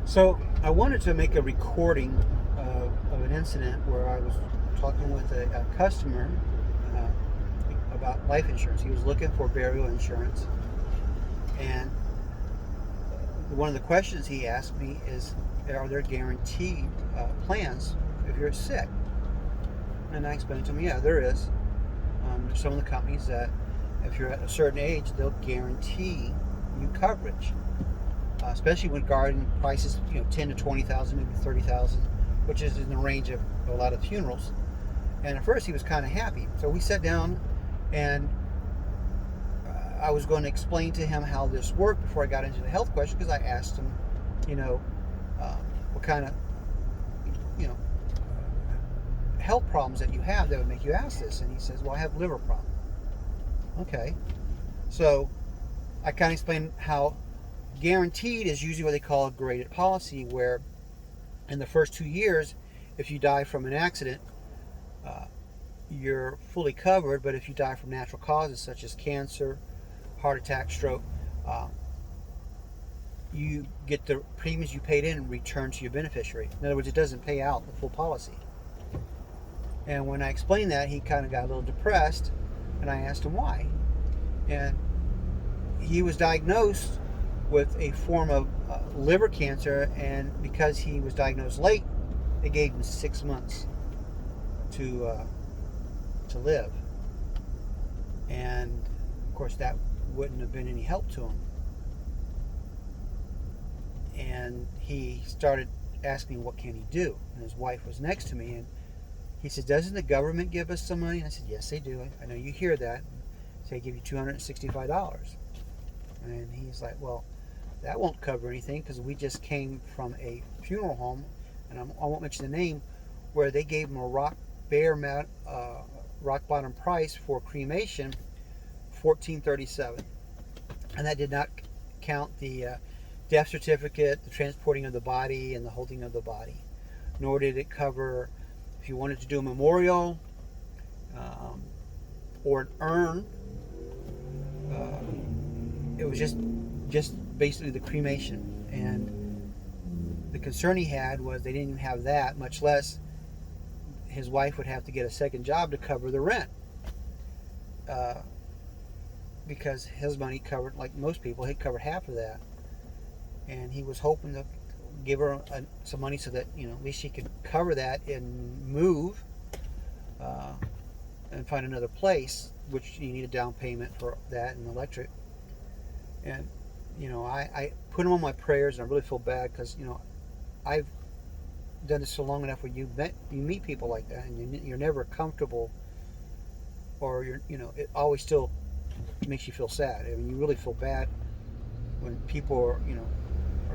So I wanted to make a recording of an incident where I was talking with a customer about life insurance. He was looking for burial insurance, and one of the questions he asked me is, "Are there guaranteed plans if you're sick?" And I explained to him, "Yeah, there is. There's some of the companies that, if you're at a certain age, they'll guarantee you coverage." Especially regarding prices, 10 to 20,000, maybe 30,000, which is in the range of a lot of funerals. And at first, he was kind of happy. So we sat down, and I was going to explain to him how this worked before I got into the health question, because I asked him, you know, what kind of, you know, health problems that you have that would make you ask this. And he says, "Well, I have liver problem." Okay, so I kind of explained how guaranteed is usually what they call a graded policy, where in the first 2 years, if you die from an accident, you're fully covered. But if you die from natural causes such as cancer, heart attack, stroke, you get the premiums you paid in returned to your beneficiary. In other words, it doesn't pay out the full policy. And when I explained that, he kind of got a little depressed, and I asked him why. And he was diagnosed with a form of liver cancer, and because he was diagnosed late, they gave him 6 months to live. And of course, that wouldn't have been any help to him. And he started asking, what can he do? And his wife was next to me, and he said, "Doesn't the government give us some money?" And I said, "Yes, they do. I know you hear that. So they give you $265. And he's like, "Well, that won't cover anything, because we just came from a funeral home," and I won't mention the name, where they gave him a rock bottom price for cremation, $1437, and that did not count the death certificate, the transporting of the body, and the holding of the body. Nor did it cover if you wanted to do a memorial or an urn. It was just basically the cremation. And the concern he had was they didn't even have that, much less his wife would have to get a second job to cover the rent, because his money covered, like most people, he covered half of that. And he was hoping to give her some money so that at least she could cover that and move and find another place, which you need a down payment for that and electric. And I put him on my prayers, and I really feel bad, because I've done this so long enough where you meet people like that, and you're never comfortable, or it always still makes you feel sad. I mean, you really feel bad when people are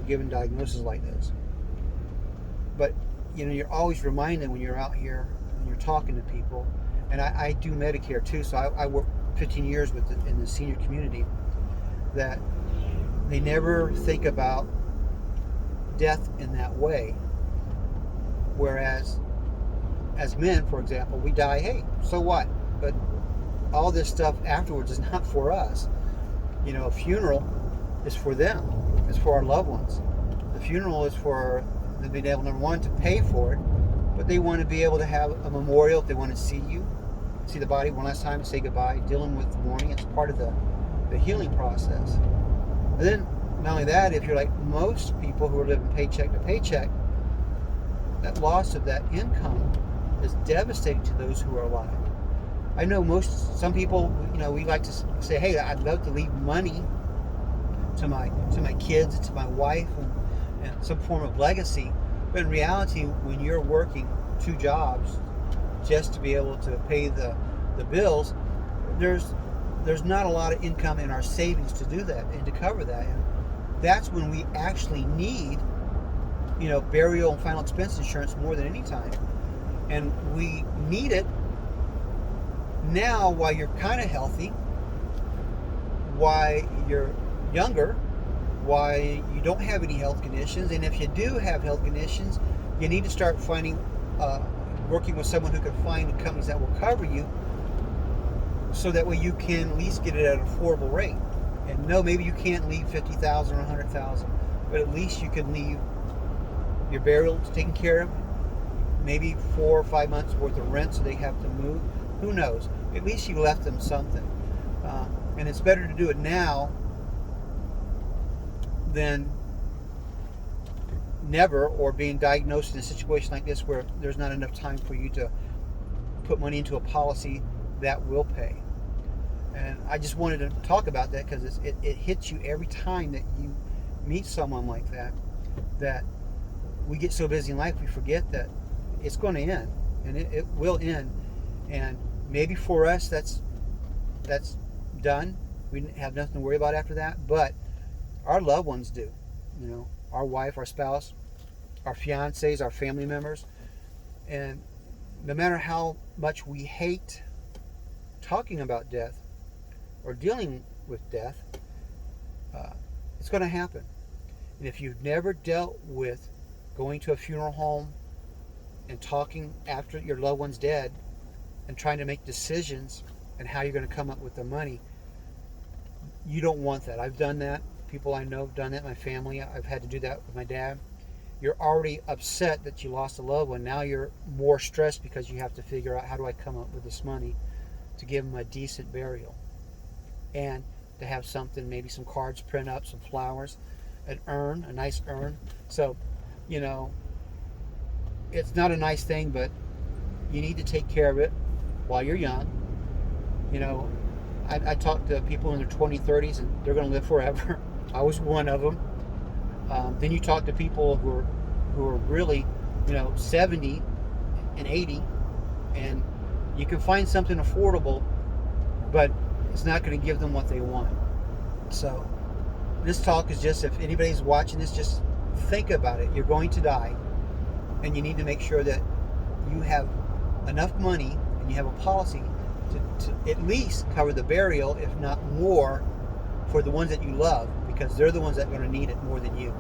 given diagnoses like this. But you're always reminded when you're out here and you're talking to people, and I do Medicare too, so I work 15 years in the senior community, that they never think about death in that way. Whereas as men, for example, we die, hey, so what? But all this stuff afterwards is not for us. A funeral is for them. It's for our loved ones. The funeral is for them being able, number one, to pay for it, but they want to be able to have a memorial if they want to see the body one last time, say goodbye, dealing with mourning. It's part of the healing process. And then, not only that, if you're like most people who are living paycheck to paycheck, that loss of that income is devastating to those who are alive. I know some people, we like to say, hey, I'd love to leave money to my kids, to my wife, and some form of legacy. But in reality, when you're working 2 jobs just to be able to pay the bills, there's not a lot of income in our savings to do that and to cover that. And that's when we actually need burial and final expense insurance more than any time. And we need it now while you're kind of healthy, while you're younger, while you don't have any health conditions. And if you do have health conditions, you need to start working with someone who can find companies that will cover you, so that way you can at least get it at an affordable rate. And no, maybe you can't leave $50,000 or $100,000, but at least you can leave your burial's taken care of, maybe 4 or 5 months worth of rent so they have to move. Who knows? At least you left them something. And it's better to do it now than never, or being diagnosed in a situation like this where there's not enough time for you to put money into a policy that will pay. And I just wanted to talk about that because it hits you every time that you meet someone like that, that we get so busy in life we forget that it's going to end, and it will end. And maybe for us that's done. We have nothing to worry about after that, but our loved ones do. Our wife, our spouse, our fiancés, our family members. And no matter how much we hate talking about death or dealing with death, it's going to happen. And if you've never dealt with going to a funeral home and talking after your loved one's dead and trying to make decisions and how you're going to come up with the money, you don't want that. I've done that. People I know have done that. My family, I've had to do that with my dad. You're already upset that you lost a loved one. Now you're more stressed because you have to figure out, how do I come up with this money to give them a decent burial, and to have something, maybe some cards, print up some flowers, an urn, a nice urn. So, it's not a nice thing, but you need to take care of it while you're young. I talk to people in their 20s, 30s, and they're going to live forever. I was one of them. Then you talk to people who are really, 70 and 80, and you can find something affordable, but it's not going to give them what they want. So this talk is just, if anybody's watching this, just think about it. You're going to die, and you need to make sure that you have enough money and you have a policy to at least cover the burial, if not more, for the ones that you love, because they're the ones that are going to need it more than you.